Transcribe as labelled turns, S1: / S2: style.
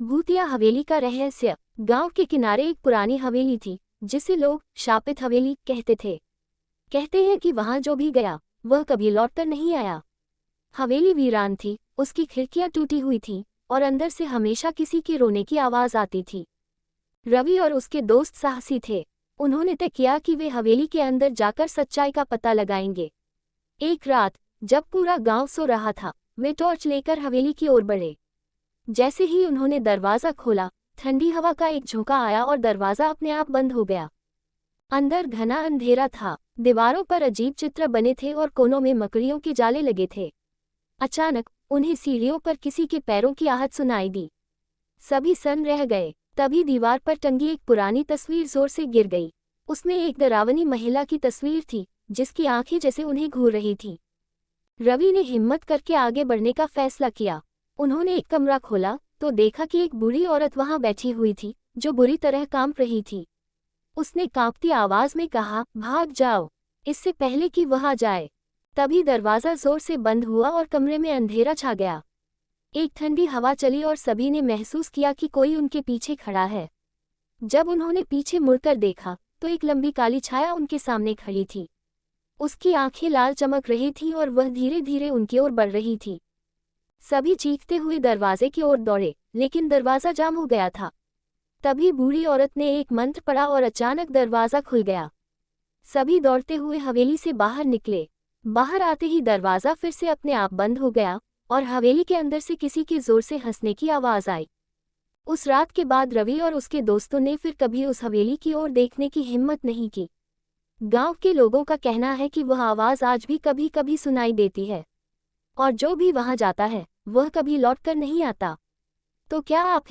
S1: भूतिया हवेली का रहस्य। गांव के किनारे एक पुरानी हवेली थी जिसे लोग शापित हवेली कहते थे। कहते हैं कि वहां जो भी गया वह कभी लौटकर नहीं आया। हवेली वीरान थी, उसकी खिड़कियां टूटी हुई थीं और अंदर से हमेशा किसी के रोने की आवाज आती थी। रवि और उसके दोस्त साहसी थे। उन्होंने तय किया कि वे हवेली के अंदर जाकर सच्चाई का पता लगाएंगे। एक रात जब पूरा गांव सो रहा था, वे टॉर्च लेकर हवेली की ओर बढ़े। जैसे ही उन्होंने दरवाजा खोला, ठंडी हवा का एक झोंका आया और दरवाजा अपने आप बंद हो गया। अंदर घना अंधेरा था, दीवारों पर अजीब चित्र बने थे और कोनों में मकड़ियों के जाले लगे थे। अचानक उन्हें सीढ़ियों पर किसी के पैरों की आहट सुनाई दी। सभी सन्न रह गए। तभी दीवार पर टंगी एक पुरानी तस्वीर जोर से गिर गई। उसमें एक डरावनी महिला की तस्वीर थी जिसकी आंखें जैसे उन्हें घूर रही थीं। रवि ने हिम्मत करके आगे बढ़ने का फैसला किया। उन्होंने एक कमरा खोला तो देखा कि एक बूढ़ी औरत वहां बैठी हुई थी जो बुरी तरह कांप रही थी। उसने कांपती आवाज में कहा, भाग जाओ, इससे पहले कि वह आ जाए। तभी दरवाजा जोर से बंद हुआ और कमरे में अंधेरा छा गया। एक ठंडी हवा चली और सभी ने महसूस किया कि कोई उनके पीछे खड़ा है। जब उन्होंने पीछे मुड़कर देखा तो एक लंबी काली छाया उनके सामने खड़ी थी। उसकी आंखें लाल चमक रही थीं और वह धीरे धीरे उनकी ओर बढ़ रही थी। सभी चीखते हुए दरवाजे की ओर दौड़े, लेकिन दरवाजा जाम हो गया था। तभी बूढ़ी औरत ने एक मंत्र पढ़ा और अचानक दरवाजा खुल गया। सभी दौड़ते हुए हवेली से बाहर निकले। बाहर आते ही दरवाजा फिर से अपने आप बंद हो गया और हवेली के अंदर से किसी के जोर से हंसने की आवाज आई। उस रात के बाद रवि और उसके दोस्तों ने फिर कभी उस हवेली की ओर देखने की हिम्मत नहीं की। गांव के लोगों का कहना है कि वह आवाज आज भी कभी कभी सुनाई देती है और जो भी वहां जाता है वह कभी लौटकर नहीं आता। तो क्या आप